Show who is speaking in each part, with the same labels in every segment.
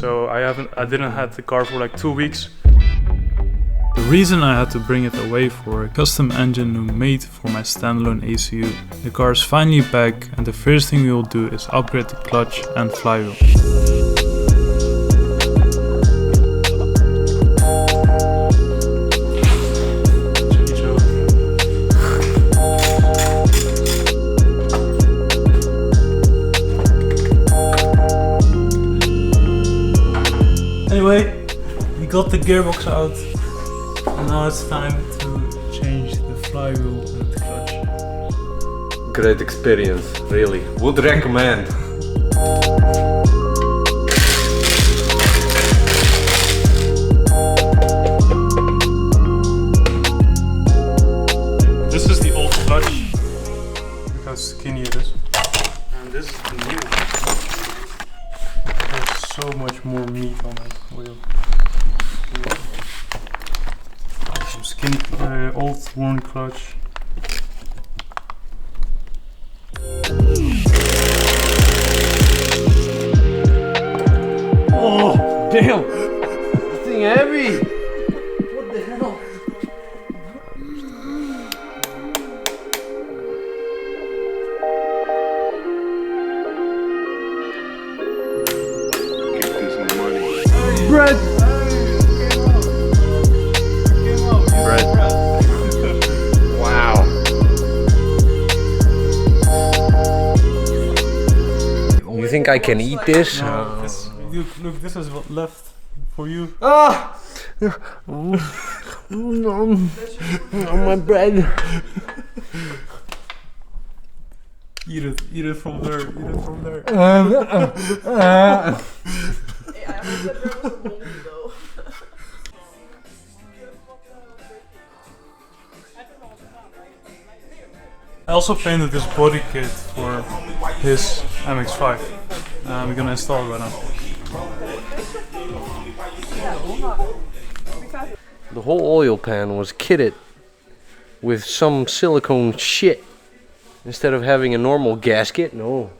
Speaker 1: so I didn't have the car for like 2 weeks. The reason I had to bring it away for a custom engine made for my standalone ECU. The car is finally back, and the first thing we will do is upgrade the clutch and flywheel. Anyway, we got the gearbox out. And now it's time to change the flywheel and the clutch.
Speaker 2: Great experience, really. Would recommend.
Speaker 1: This is the old clutch. Look how skinny it is. And this is the new one. There's so much more meat on that wheel. Skinny, old worn clutch.
Speaker 2: Oh, damn! This thing heavy! What the hell?
Speaker 3: Get this money.
Speaker 2: Bread! Wow. You think I can eat this?
Speaker 1: No, look, this is what left for you.
Speaker 2: Ah! No, my bread.
Speaker 1: Eat it from there, eat it from there.
Speaker 4: Hey, I almost said there was a mold though.
Speaker 1: I also painted this body kit for his MX-5. We're gonna install it right now.
Speaker 2: The whole oil pan was kitted with some silicone shit. Instead of having a normal gasket, no.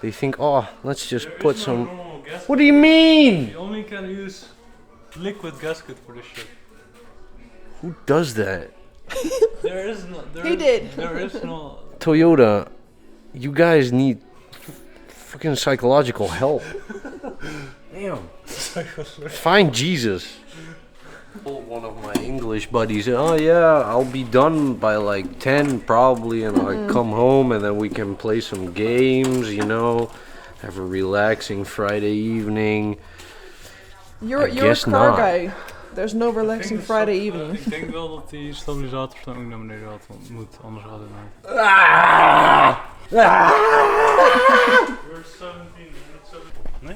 Speaker 2: They think, oh, let's just put some... What do you mean?
Speaker 1: You only can use liquid gasket for this shit.
Speaker 2: Who does that?
Speaker 1: There is no...
Speaker 4: He did.
Speaker 1: There is no...
Speaker 2: Toyota, you guys need fucking psychological help. Damn. Find Jesus. One of my English buddies, oh yeah, I'll be done by like 10 probably, and I come home and then we can play some games, you know, have a relaxing Friday evening.
Speaker 4: You're a car guy. There's no relaxing Friday evening.
Speaker 1: Ik denk wel dat die stabilisator ook naar beneden moet, anders gaat het niet. We're 17. Nee?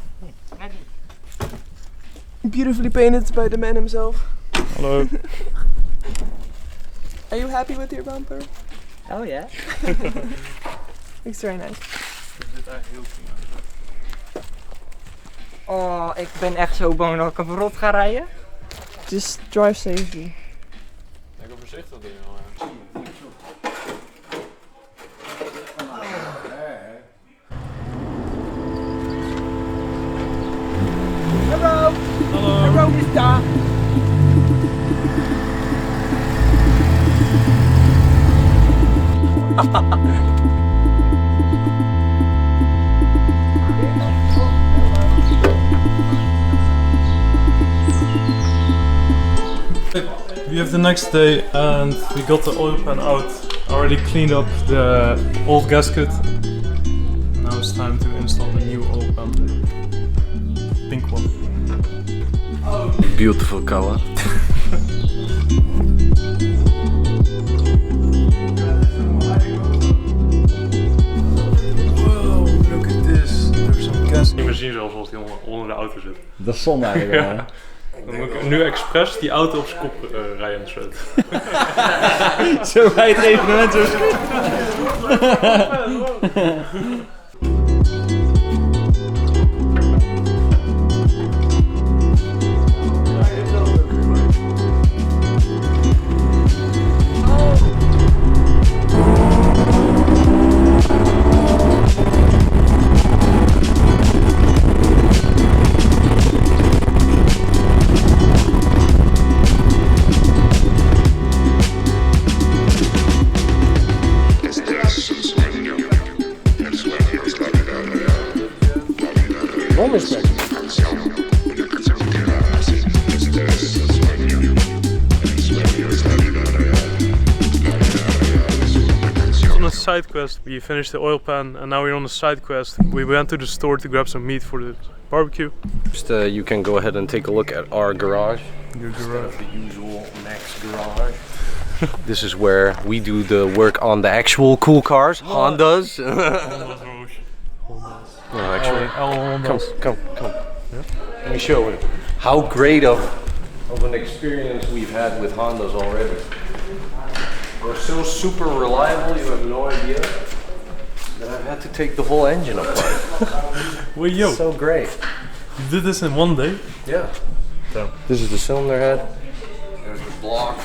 Speaker 4: Beautifully painted by the man himself.
Speaker 1: Hallo.
Speaker 4: Are you happy with your bumper?
Speaker 5: Oh yeah.
Speaker 4: It's very nice.
Speaker 1: Dit eigenlijk heel goed.
Speaker 5: Oh, ik ben echt zo bang dat ik hem rot ga rijden.
Speaker 4: Just drive safely.
Speaker 1: Lekker voorzichtig doen, jongen.
Speaker 5: Hallo.
Speaker 1: Hallo.
Speaker 5: De road is daar.
Speaker 1: We have the next day and we got the oil pan out. Already cleaned up the old gasket. Now it's time to install the new oil pan. Pink one.
Speaker 2: Beautiful color.
Speaker 1: Wow, look at this. There's some gas. Niet meer zien zelfs als die onder de auto zit.
Speaker 6: Dat is zonde eigenlijk wel.
Speaker 1: Dan moet ik nu expres die auto op zijn kop rijden.
Speaker 6: Zo bij het evenement zo.
Speaker 1: side quest. We finished the oil pan and now we're on a side quest. We went to the store to grab some meat for the barbecue.
Speaker 2: Just, you can go ahead and take a look at our garage.
Speaker 1: Your
Speaker 2: Instead
Speaker 1: garage.
Speaker 2: of the usual Max garage. This is where we do the work on the actual cool cars, Hondas. No, actually, come.
Speaker 1: Yeah?
Speaker 2: Let me show you how great of an experience we've had with Hondas already. They're so super reliable, you have no idea. That I've had to take the whole engine apart.
Speaker 1: Wait, yo,
Speaker 2: So great.
Speaker 1: you did this in one day?
Speaker 2: Yeah.
Speaker 1: Damn.
Speaker 2: This is the cylinder head. There's the block,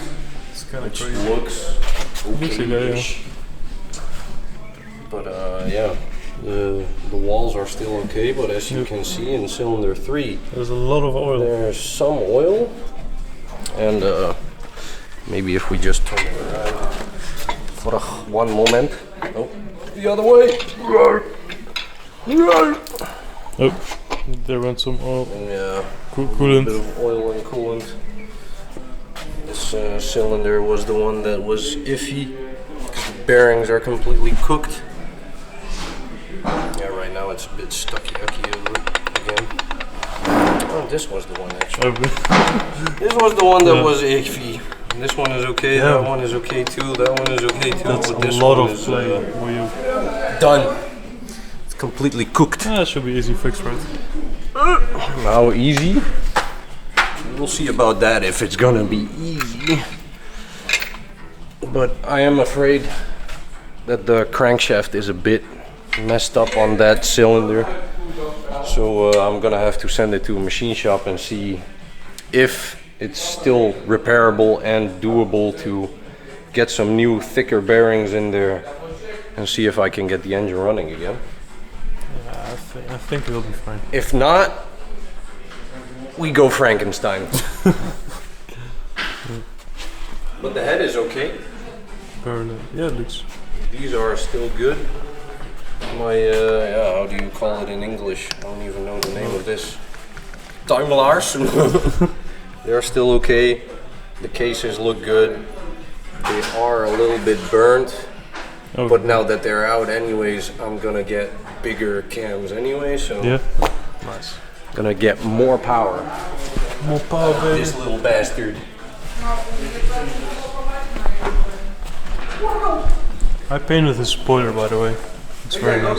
Speaker 1: It's kind of
Speaker 2: which
Speaker 1: crazy.
Speaker 2: looks okay-ish. But yeah, the walls are still okay. But as you can see in cylinder 3,
Speaker 1: There's a lot of oil.
Speaker 2: there's some oil. And maybe if we just turn it around for one moment. Oh, the other way.
Speaker 1: Oh, there went some oil.
Speaker 2: Yeah. Bit
Speaker 1: Coolant.
Speaker 2: of oil and coolant. This cylinder was the one that was iffy. The bearings are completely cooked. Yeah, right now it's a bit stucky again. Oh, this was the one actually. This was the one that was iffy. This one is okay.
Speaker 1: Yeah.
Speaker 2: That one is okay too. That one is okay too.
Speaker 1: That's
Speaker 2: but
Speaker 1: a
Speaker 2: this
Speaker 1: lot
Speaker 2: one
Speaker 1: of
Speaker 2: is
Speaker 1: play. Wheel.
Speaker 2: done. It's completely cooked.
Speaker 1: That should be easy fix, right?
Speaker 2: How easy? We'll see about that if it's gonna be easy. But I am afraid that the crankshaft is a bit messed up on that cylinder. So I'm gonna have to send it to a machine shop and see if it's still repairable and doable to get some new thicker bearings in there and see if I can get the engine running again.
Speaker 1: Yeah, I think it'll be fine.
Speaker 2: If not, we go Frankenstein. But the head is okay.
Speaker 1: Yeah, it looks.
Speaker 2: These are still good. My, yeah, how do you call it in English? I don't even know the name of this. Tuimelaars. They're still okay. The cases look good. They are a little bit burnt.
Speaker 1: Oh,
Speaker 2: But now that they're out anyways, I'm gonna get bigger cams anyway, so
Speaker 1: yeah. Nice.
Speaker 2: gonna get more power.
Speaker 1: More power, baby.
Speaker 2: This little bastard.
Speaker 1: I painted the spoiler, by the way. It's very nice.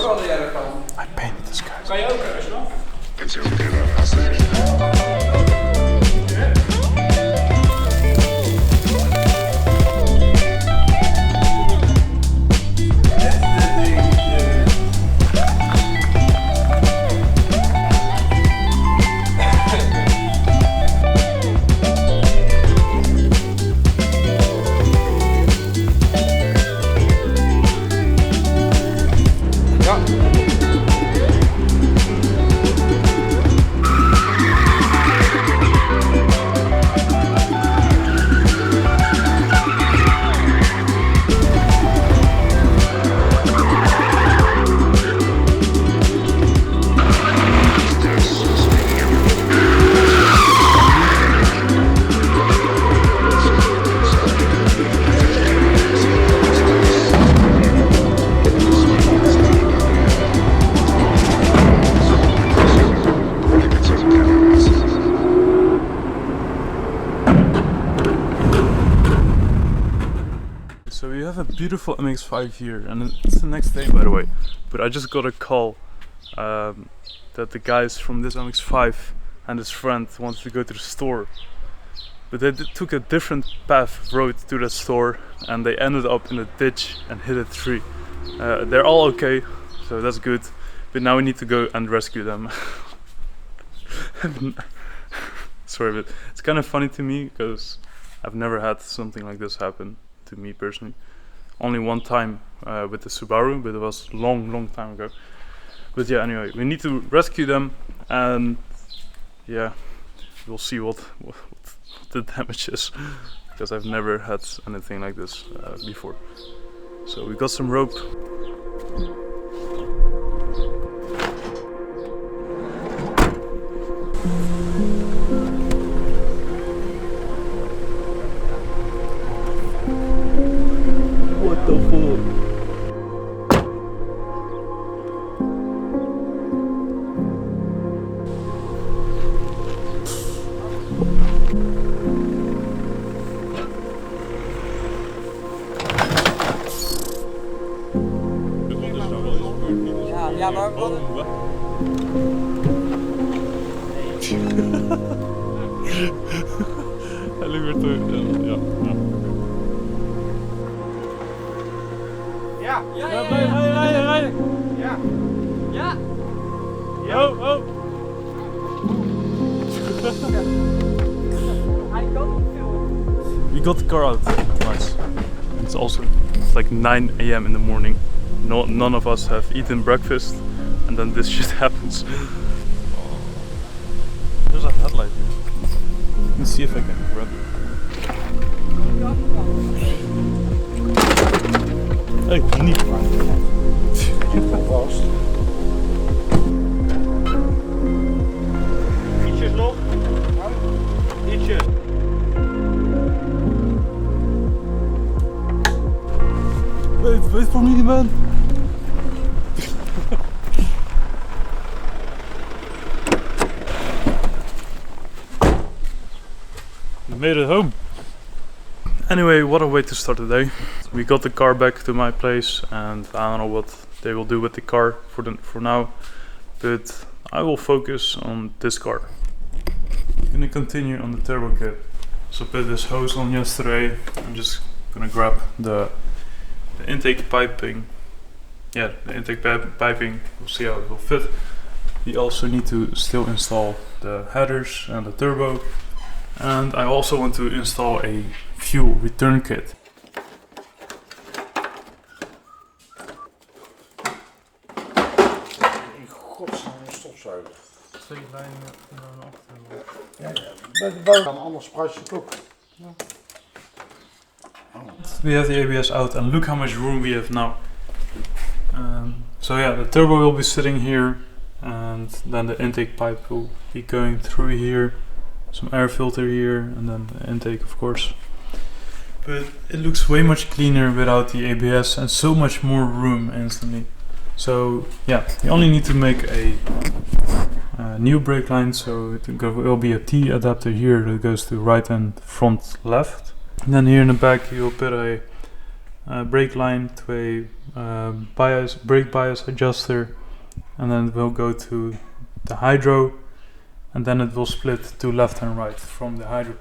Speaker 1: I painted this, guys. So we have a beautiful MX-5 here, and it's the next day, by the way. But I just got a call that the guys from this MX-5 and his friend wanted to go to the store. But they took a different road to the store, and they ended up in a ditch and hit a tree. They're all okay, so that's good. But now we need to go and rescue them. Sorry, but it's kind of funny to me because I've never had something like this happen to me personally. Only one time with the Subaru, but it was long time ago. But yeah, anyway, we need to rescue them, and yeah, we'll see what the damage is, because I've never had anything like this before. So we got some rope. What the fuck? Hij liep weer terug. Ja. Rijden.
Speaker 5: Ja. Ja.
Speaker 1: Oh.
Speaker 5: Hij kan niet veel.
Speaker 1: We got the car out. Nice. It's also like 9 a.m. in the morning. None of us have eaten breakfast, and then this shit happens. There's a headlight here. Let me see if I can grab it. Hey, niet.
Speaker 2: Vast.
Speaker 1: Ietsjes nog. Ietsjes. Weet voor wie je bent. We made it home. Anyway, what a way to start the day. We got the car back to my place, and I don't know what they will do with the car for now, but I will focus on this car. I'm gonna continue on the turbo kit. So I put this hose on yesterday. I'm just gonna grab the intake piping. Yeah, the intake piping. We'll see how it will fit. We also need to still install the headers and the turbo. And I also want to install a fuel return kit.
Speaker 2: In godsnaam een stofzuiger.
Speaker 1: 2 lijnen naar achteren.
Speaker 2: Bij de buik anders prijs je het ook.
Speaker 1: We have the ABS out, and look how much room we have now. So yeah, the turbo will be sitting here, and then the intake pipe will be going through here. Some air filter here, and then the intake, of course. But it looks way much cleaner without the ABS, and so much more room instantly. So yeah, you only need to make a new brake line. So it will be a T adapter here that goes to right and front left. And then here in the back you will put a brake line to a brake bias adjuster, and then it will go to the hydro, and then it will split to left and right from the hydro.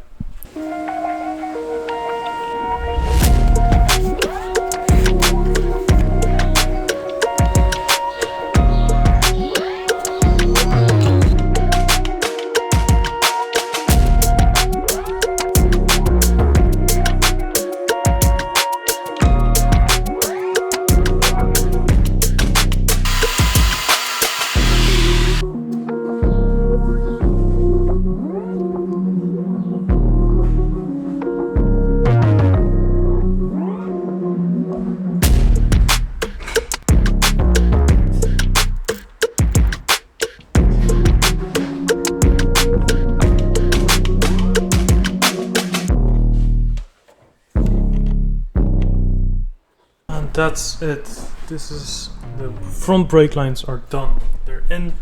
Speaker 1: That's it. This is the front brake lines are done. They're in.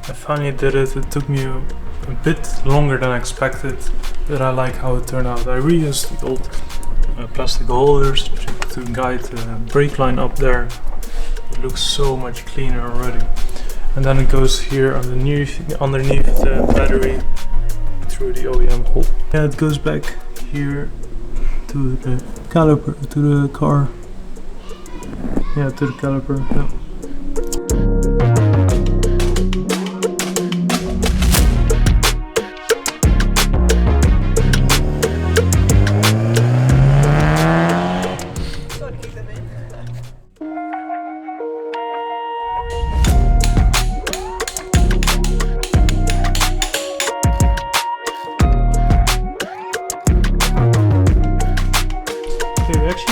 Speaker 1: I finally did it. It took me a bit longer than I expected, but I like how it turned out. I reused the old plastic holders to guide the brake line up there. It looks so much cleaner already. And then it goes here underneath the battery through the OEM hole. Yeah, it goes back here to the caliper, to the car. Yeah, to the caliper. Yeah.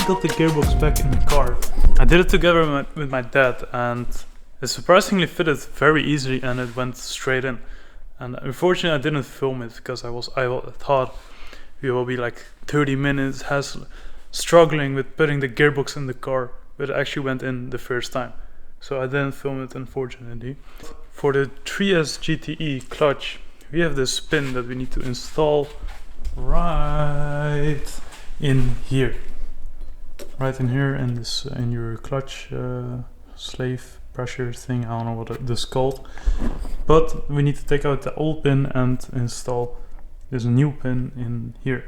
Speaker 1: Got the gearbox back in the car. I did it together with my dad, and it surprisingly fitted very easily, and it went straight in. And unfortunately I didn't film it because I thought we will be like 30 minutes struggling with putting the gearbox in the car, but it actually went in the first time. So I didn't film it, unfortunately. For the 3S GTE clutch, we have this pin that we need to install right in here. Right in here, in this in your clutch slave pressure thing, I don't know what this is called. But we need to take out the old pin and install this new pin in here.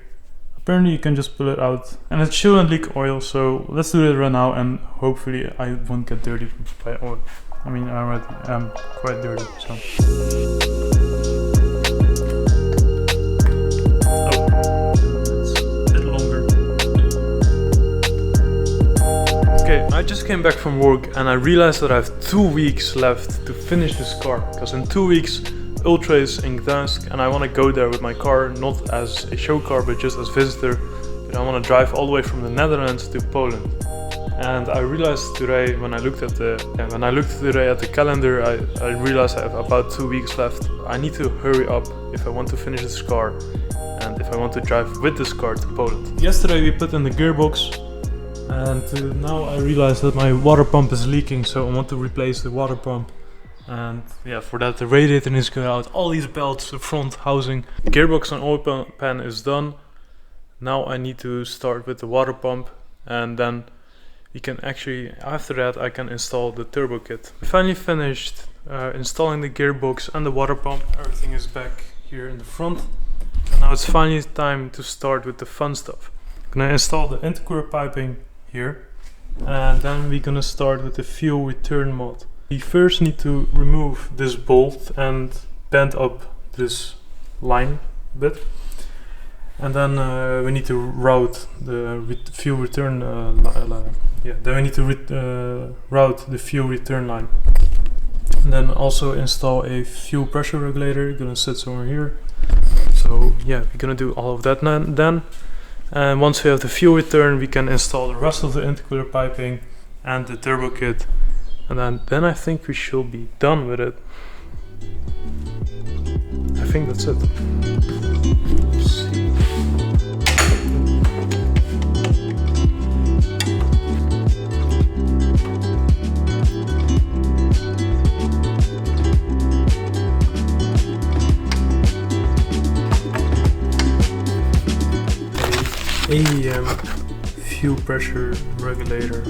Speaker 1: Apparently you can just pull it out and it shouldn't leak oil, so let's do it right now and hopefully I won't get dirty by oil. I mean, I already am quite dirty, so. Okay, I just came back from work and I realized that I have 2 weeks left to finish this car, because in 2 weeks Ultra is in Gdansk and I want to go there with my car, not as a show car but just as visitor. But I want to drive all the way from the Netherlands to Poland. And I realized today when I looked at the calendar, I realized I have about 2 weeks left. I need to hurry up if I want to finish this car and if I want to drive with this car to Poland. Yesterday we put in the gearbox and now I realize that my water pump is leaking, so I want to replace the water pump. And yeah, for that the radiator needs to go out, all these belts, the front housing. The gearbox and oil pan is done. Now I need to start with the water pump, and then we can actually, after that I can install the turbo kit. We finally finished installing the gearbox and the water pump. Everything is back here in the front. And now it's finally time to start with the fun stuff. I'm gonna install the intercooler piping here, and then we're gonna start with the fuel return mod. We first need to remove this bolt and bend up this line a bit, and then we need to route the fuel return line. Yeah, then we need to route the fuel return line, and then also install a fuel pressure regulator. Gonna sit somewhere here. So yeah, we're gonna do all of that then. And once we have the fuel return, we can install the rest of the intercooler piping and the turbo kit. And then I think we should be done with it. I think that's it. Let's see. AEM fuel pressure regulator.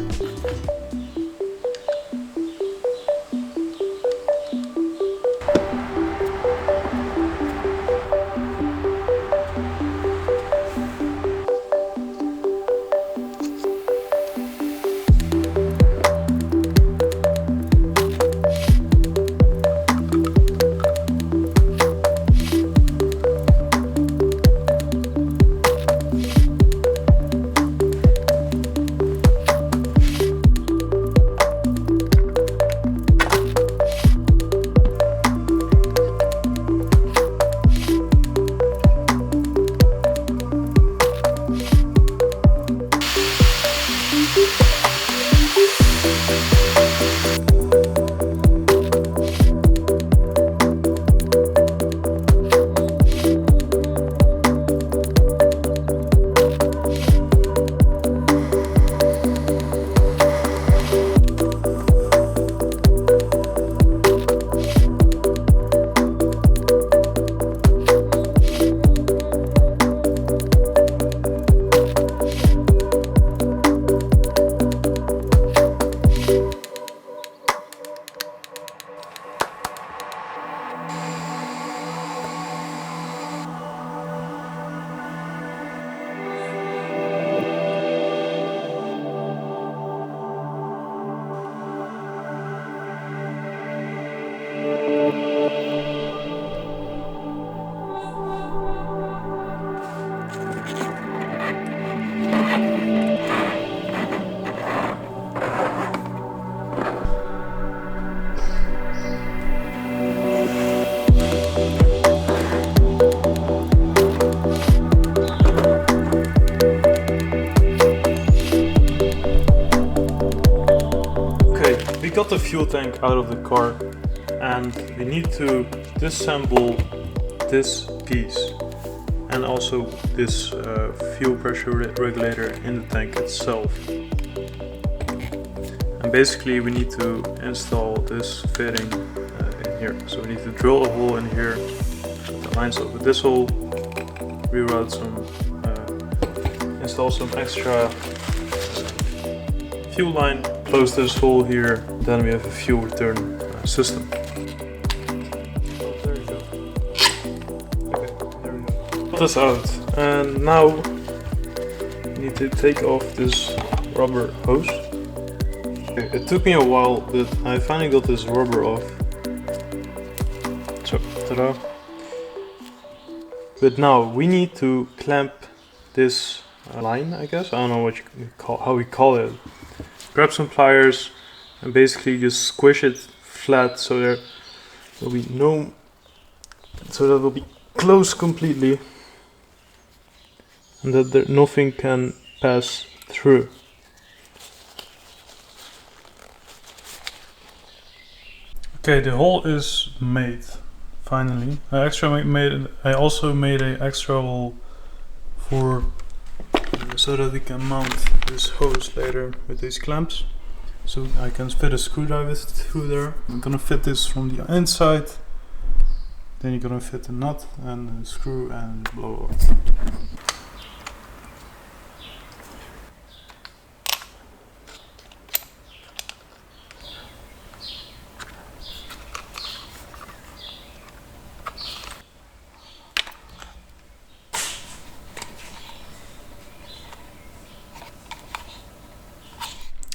Speaker 1: We got the fuel tank out of the car and we need to disassemble this piece and also this fuel pressure regulator in the tank itself. And basically we need to install this fitting in here. So we need to drill a hole in here, the lines up with this hole, reroute some, install some extra fuel line close this hole here, then we have a fuel return system. There you go. Okay, there we go. Put this out, and now we need to take off this rubber hose. Okay, it took me a while, but I finally got this rubber off. So, ta-da. But now we need to clamp this line, I guess. I don't know what how we call it. Grab some pliers and basically just squish it flat so there will be no, so that will be closed completely, and that nothing can pass through. Okay, the hole is made. Finally, I also made an extra hole for so that we can mount this hose later with these clamps. So I can fit a screwdriver through there. I'm gonna fit this from the inside. Then you're gonna fit a nut and a screw and blow up.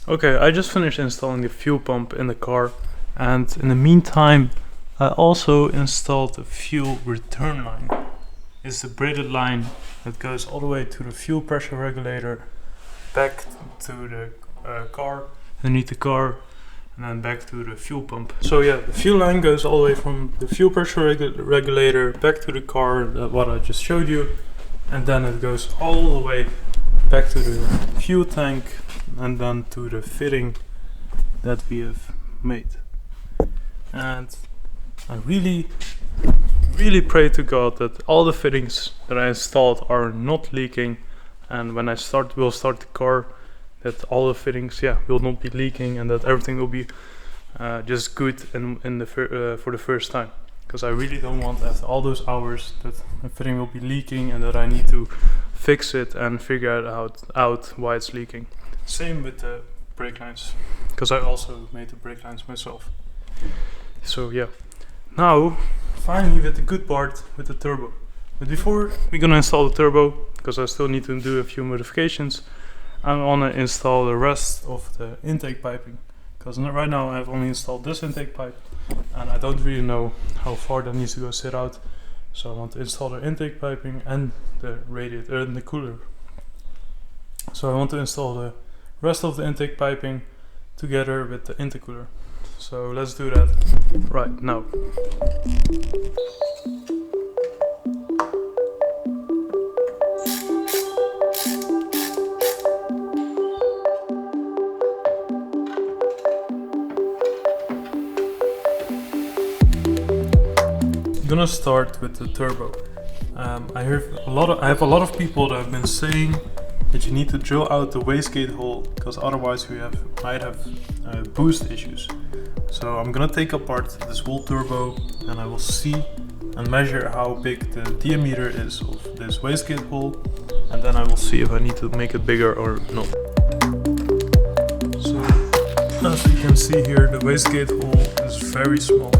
Speaker 1: Okay, I just finished installing the fuel pump in the car, and in the meantime I also installed the fuel return line. It's the braided line that goes all the way to the fuel pressure regulator, back to the car, underneath the car, and then back to the fuel pump. So yeah, the fuel line goes all the way from the fuel pressure regulator back to the car, what I just showed you, and then it goes all the way back to the fuel tank, and then to the fitting that we have made. And I really pray to God that all the fittings that I installed are not leaking, and when I will start the car, that all the fittings will not be leaking, and that everything will be just good for the first time. Because I really don't want, after all those hours, that the fitting will be leaking and that I need to fix it and figure out why it's leaking. Same with the brake lines, because I also made the brake lines myself. So yeah, now finally with the good part, with the turbo. But before we're gonna install the turbo, because I still need to do a few modifications, I'm gonna install the rest of the intake piping. Because right now I've only installed this intake pipe, and I don't really know how far that needs to go sit out. So I want to install the intake piping and the radiator and the cooler. So I want to install the rest of the intake piping together with the intercooler. So let's do that right now. I'm gonna start with the turbo. I have a lot of people that have been saying that you need to drill out the wastegate hole, because otherwise we might have boost issues. So I'm gonna take apart this whole turbo, and I will see and measure how big the diameter is of this wastegate hole, and then I will see if I need to make it bigger or not. So as you can see here, the wastegate hole is very small.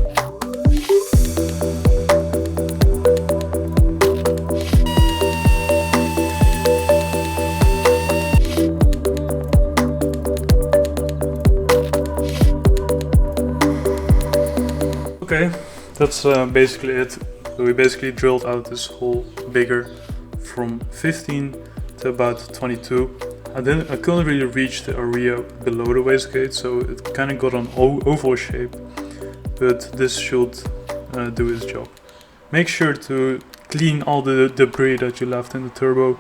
Speaker 1: Okay, that's basically it. We basically drilled out this hole bigger from 15 to about 22. I couldn't really reach the area below the wastegate, so it kind of got an oval shape, but this should do its job. Make sure to clean all the debris that you left in the turbo,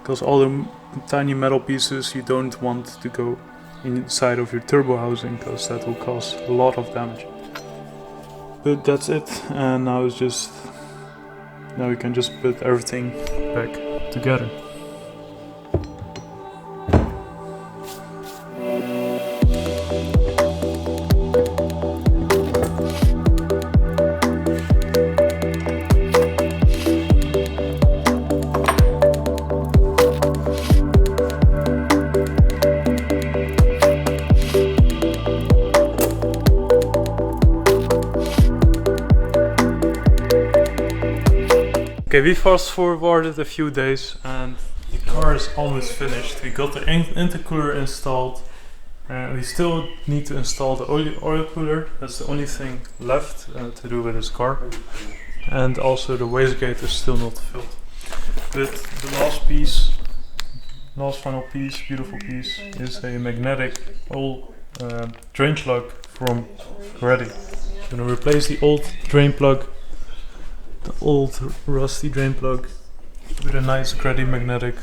Speaker 1: because all the tiny metal pieces you don't want to go inside of your turbo housing, because that will cause a lot of damage. But that's it, and now we can just put everything back together. Okay, we fast forwarded a few days and the car is almost finished. We got the intercooler installed. We still need to install the oil cooler. That's the only thing left to do with this car. And also the wastegate is still not filled. But the last final piece, beautiful piece, is a magnetic old drain plug from Ready. I'm gonna replace the old drain plug, the old rusty drain plug, with a nice Ready magnetic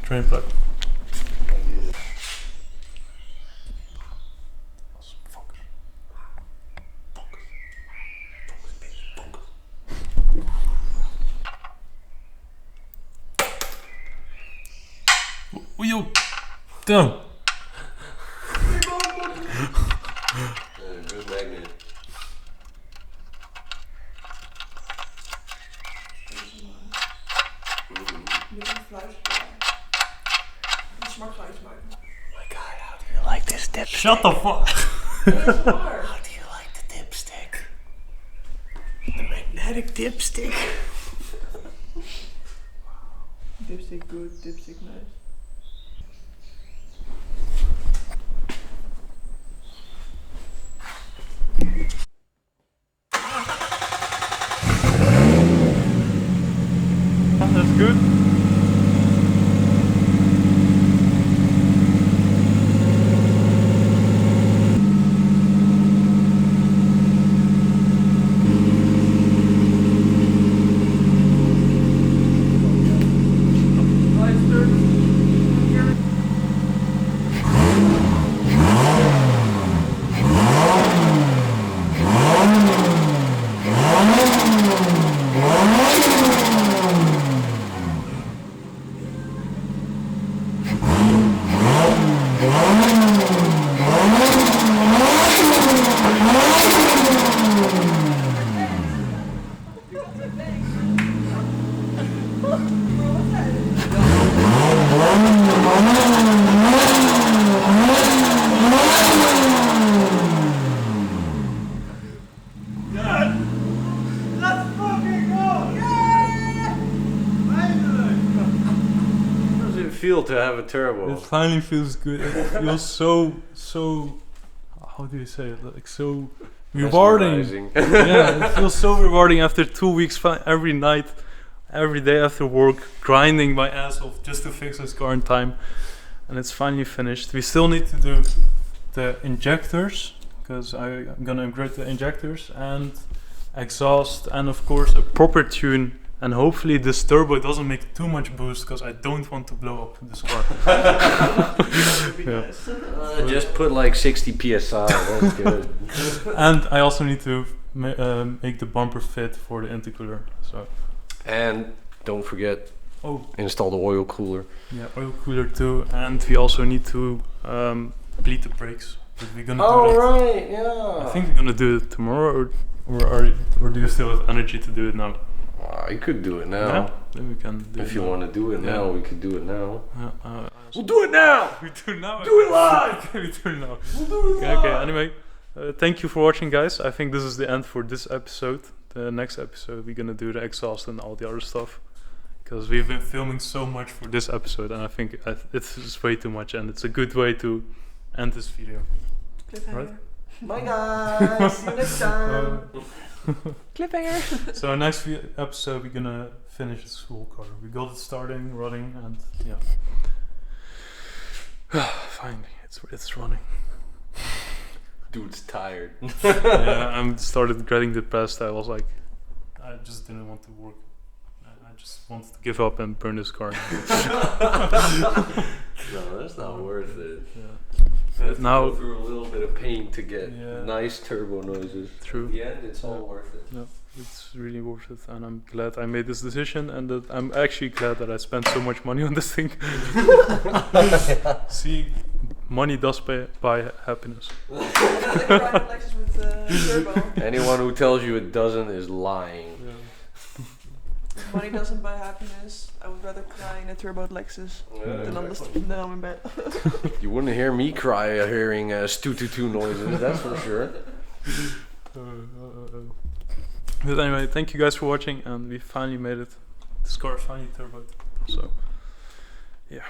Speaker 1: drain plug. Yo, damn.
Speaker 2: Good magnet.
Speaker 6: My God, how do you like this dipstick?
Speaker 1: Shut the fuck.
Speaker 6: How do you like the dipstick? The magnetic dipstick.
Speaker 4: Dipstick good, dipstick nice.
Speaker 1: That's good.
Speaker 2: Feel to have a turbo.
Speaker 1: It finally feels good. It feels so, how do you say it? Like so rewarding. Yeah, it feels so rewarding after 2 weeks, every night, every day after work, grinding my ass off just to fix this car in time. And it's finally finished. We still need to do the injectors, because I'm gonna upgrade the injectors and exhaust, and of course a proper tune. And hopefully this turbo doesn't make too much boost, because I don't want to blow up this car. Yeah.
Speaker 2: Just put like 60 psi, that's good.
Speaker 1: And I also need to make the bumper fit for the intercooler. So.
Speaker 2: And don't forget,
Speaker 1: Oh,
Speaker 2: install the oil cooler.
Speaker 1: yeah, oil cooler too. And we also need to bleed the brakes. But we're gonna do that.
Speaker 2: Right, yeah.
Speaker 1: I think we're gonna do it tomorrow, or do you still have energy to do it now?
Speaker 2: I could do it now.
Speaker 1: Yeah, then we can do
Speaker 2: If
Speaker 1: it
Speaker 2: you
Speaker 1: now.
Speaker 2: want to do it
Speaker 1: Yeah.
Speaker 2: now, we could do it now.
Speaker 1: We'll
Speaker 2: do it now!
Speaker 1: We do it now.
Speaker 2: Do it live!
Speaker 1: Okay, we do it now.
Speaker 2: We'll do it
Speaker 1: Okay, anyway, thank you for watching, guys. I think this is the end for this episode. The next episode, we're gonna do the exhaust and all the other stuff, because we've been filming so much for this episode, and I think it's just way too much, and it's a good way to end this video.
Speaker 4: Cliffhanger.
Speaker 1: Right?
Speaker 2: Bye guys, see you next time.
Speaker 4: Cliffhanger.
Speaker 1: So next episode, we're gonna finish this whole car. We got it starting, running, and yeah. Finally, it's running.
Speaker 2: Dude's tired.
Speaker 1: Yeah, I started getting depressed. I was like, I just didn't want to work. I just wanted to give up and burn this car.
Speaker 2: No, that's not worth it.
Speaker 1: Yeah.
Speaker 2: You have to
Speaker 1: Now-
Speaker 2: go through a little bit of pain to get
Speaker 1: Yeah.
Speaker 2: nice turbo noises.
Speaker 1: True.
Speaker 2: At the end, it's all
Speaker 1: Yeah.
Speaker 2: worth it.
Speaker 1: No, it's really worth it, and I'm glad I made this decision, and that I'm actually glad that I spent so much money on this thing. See, money does buy happiness.
Speaker 4: Lexus with turbo.
Speaker 2: Anyone who tells you it doesn't is lying.
Speaker 1: Yeah.
Speaker 4: Money doesn't buy happiness. I would rather cry in a turbo Lexus than on the than I'm in bed.
Speaker 2: You wouldn't hear me cry hearing stu-tu-tu noises, that's for sure.
Speaker 1: But anyway, thank you guys for watching, and we finally made it. this car is finally turboed. So, yeah.